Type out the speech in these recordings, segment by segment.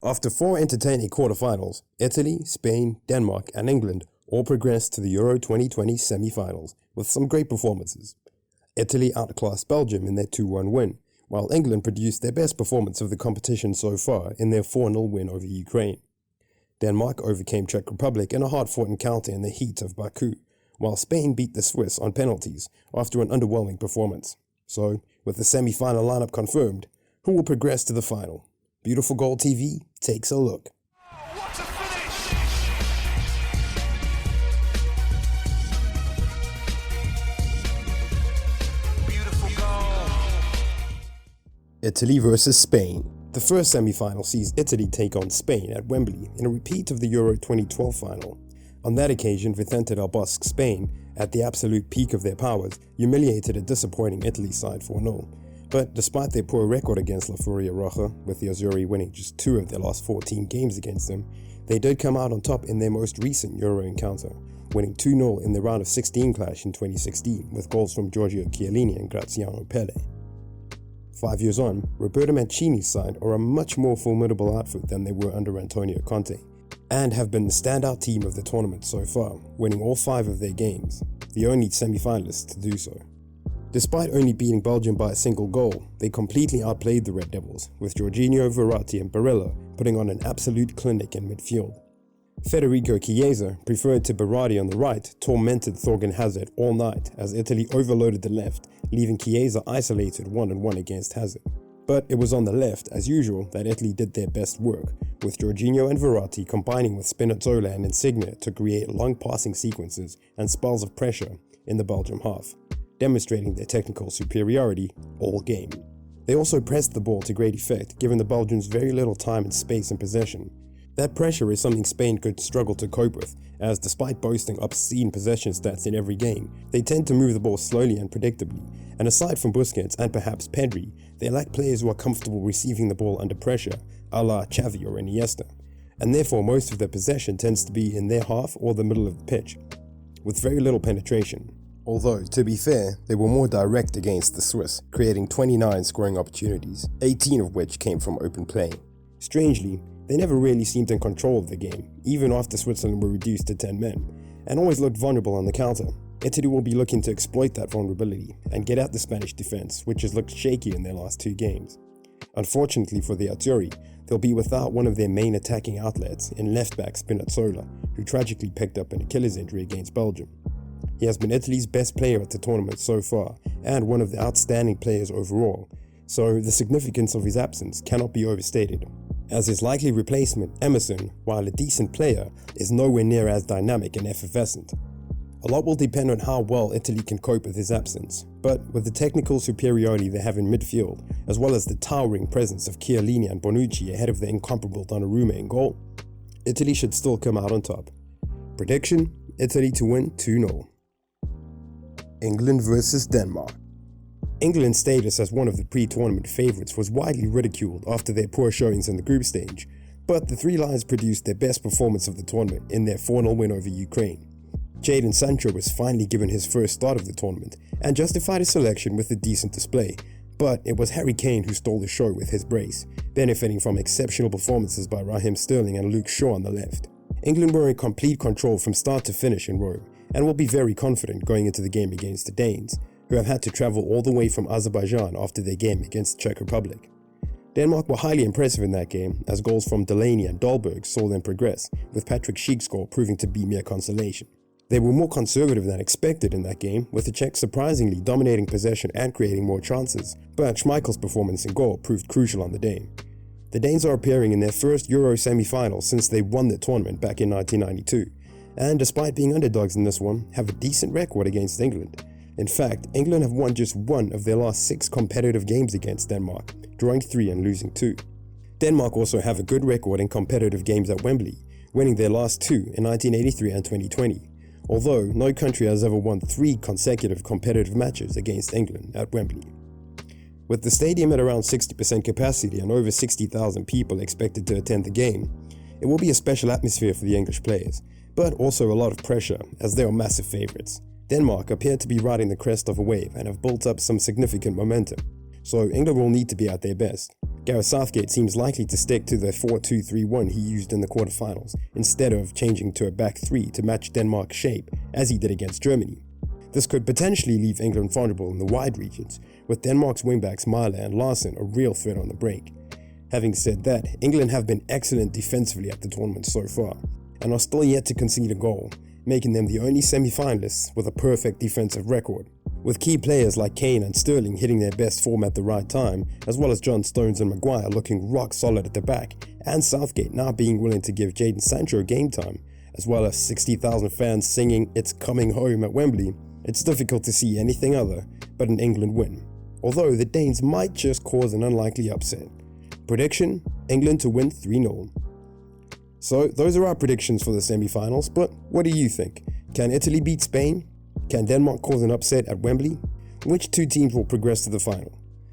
After 4 entertaining quarterfinals, Italy, Spain, Denmark and England all progressed to the Euro 2020 semi-finals with some great performances. Italy outclassed Belgium in their 2-1 win, while England produced their best performance of the competition so far in their 4-0 win over Ukraine. Denmark overcame Czech Republic in a hard-fought encounter in the heat of Baku, while Spain beat the Swiss on penalties after an underwhelming performance. So, with the semi-final lineup confirmed, who will progress to the final? Beautiful Goal TV takes a look. What a finish! Beautiful goal. Italy versus Spain. The first semi-final sees Italy take on Spain at Wembley in a repeat of the Euro 2012 final. On that occasion, Vicente Del Bosque Spain, at the absolute peak of their powers, humiliated a disappointing Italy side 4-0. But despite their poor record against La Furia Roja, with the Azzurri winning just 2 of their last 14 games against them, they did come out on top in their most recent Euro encounter, winning 2-0 in the round of 16 clash in 2016 with goals from Giorgio Chiellini and Graziano Pelle. 5 years on, Roberto Mancini's side are a much more formidable outfit than they were under Antonio Conte, and have been the standout team of the tournament so far, winning all 5 of their games, the only semi-finalists to do so. Despite only beating Belgium by a single goal, they completely outplayed the Red Devils, with Jorginho, Verratti and Barella putting on an absolute clinic in midfield. Federico Chiesa, preferred to Berardi on the right, tormented Thorgan Hazard all night as Italy overloaded the left, leaving Chiesa isolated 1-on-1 against Hazard. But it was on the left, as usual, that Italy did their best work, with Jorginho and Verratti combining with Spinazzola and Insigne to create long passing sequences and spells of pressure in the Belgium half, demonstrating their technical superiority all game. They also pressed the ball to great effect, giving the Belgians very little time and space in possession. That pressure is something Spain could struggle to cope with, as despite boasting obscene possession stats in every game, they tend to move the ball slowly and predictably, and aside from Busquets and perhaps Pedri, they lack players who are comfortable receiving the ball under pressure, a la Xavi or Iniesta, and therefore most of their possession tends to be in their half or the middle of the pitch, with very little penetration. Although, to be fair, they were more direct against the Swiss, creating 29 scoring opportunities, 18 of which came from open play. Strangely, they never really seemed in control of the game, even after Switzerland were reduced to 10 men, and always looked vulnerable on the counter. Italy will be looking to exploit that vulnerability and get at the Spanish defense, which has looked shaky in their last 2 games. Unfortunately for the Azzurri, they'll be without one of their main attacking outlets in left-back Spinazzola, who tragically picked up an Achilles injury against Belgium. He has been Italy's best player at the tournament so far, and one of the outstanding players overall, so the significance of his absence cannot be overstated. As his likely replacement, Emerson, while a decent player, is nowhere near as dynamic and effervescent. A lot will depend on how well Italy can cope with his absence, but with the technical superiority they have in midfield, as well as the towering presence of Chiellini and Bonucci ahead of the incomparable Donnarumma in goal, Italy should still come out on top. Prediction: Italy to win 2-0. England versus Denmark. England's status as one of the pre-tournament favourites was widely ridiculed after their poor showings in the group stage, but the Three Lions produced their best performance of the tournament in their 4-0 win over Ukraine. Jadon Sancho was finally given his first start of the tournament and justified his selection with a decent display, but it was Harry Kane who stole the show with his brace, benefiting from exceptional performances by Raheem Sterling and Luke Shaw on the left. England were in complete control from start to finish in Rome, and will be very confident going into the game against the Danes, who have had to travel all the way from Azerbaijan after their game against the Czech Republic. Denmark were highly impressive in that game, as goals from Delaney and Dahlberg saw them progress, with Patrick Schick's goal proving to be mere consolation. They were more conservative than expected in that game, with the Czechs surprisingly dominating possession and creating more chances, but Schmeichel's performance in goal proved crucial on the day. The Danes are appearing in their first Euro semi-final since they won the tournament back in 1992, and despite being underdogs in this one, have a decent record against England. In fact, England have won just 1 of their last 6 competitive games against Denmark, drawing 3 and losing 2. Denmark also have a good record in competitive games at Wembley, winning their last 2 in 1983 and 2020, although no country has ever won 3 consecutive competitive matches against England at Wembley. With the stadium at around 60% capacity and over 60,000 people expected to attend the game, it will be a special atmosphere for the English players, but also a lot of pressure as they are massive favourites. Denmark appear to be riding the crest of a wave and have built up some significant momentum, so England will need to be at their best. Gareth Southgate seems likely to stick to the 4-2-3-1 he used in the quarterfinals, instead of changing to a back three to match Denmark's shape, as he did against Germany. This could potentially leave England vulnerable in the wide regions, with Denmark's wingbacks Mæhle and Larsen a real threat on the break. Having said that, England have been excellent defensively at the tournament so far, and are still yet to concede a goal, making them the only semi-finalists with a perfect defensive record, with key players like Kane and Sterling hitting their best form at the right time, as well as John Stones and Maguire looking rock solid at the back, and Southgate now being willing to give Jadon Sancho game time, as well as 60,000 fans singing "It's coming home" at Wembley. It's difficult to see anything other but an England win, although the Danes might just cause an unlikely upset. Prediction: England to win 3-0. So those are our predictions for the semi-finals, but what do you think? Can Italy beat Spain? Can Denmark cause an upset at Wembley? Which two teams will progress to the final?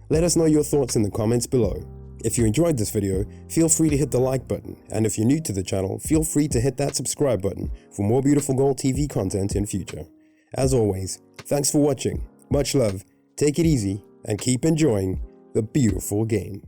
Let us know your thoughts in the comments below. If you enjoyed this video, feel free to hit the like button, and if you're new to the channel, feel free to hit that subscribe button for more beautiful Goal TV content in future. As always, thanks for watching, much love, take it easy, and keep enjoying the beautiful game.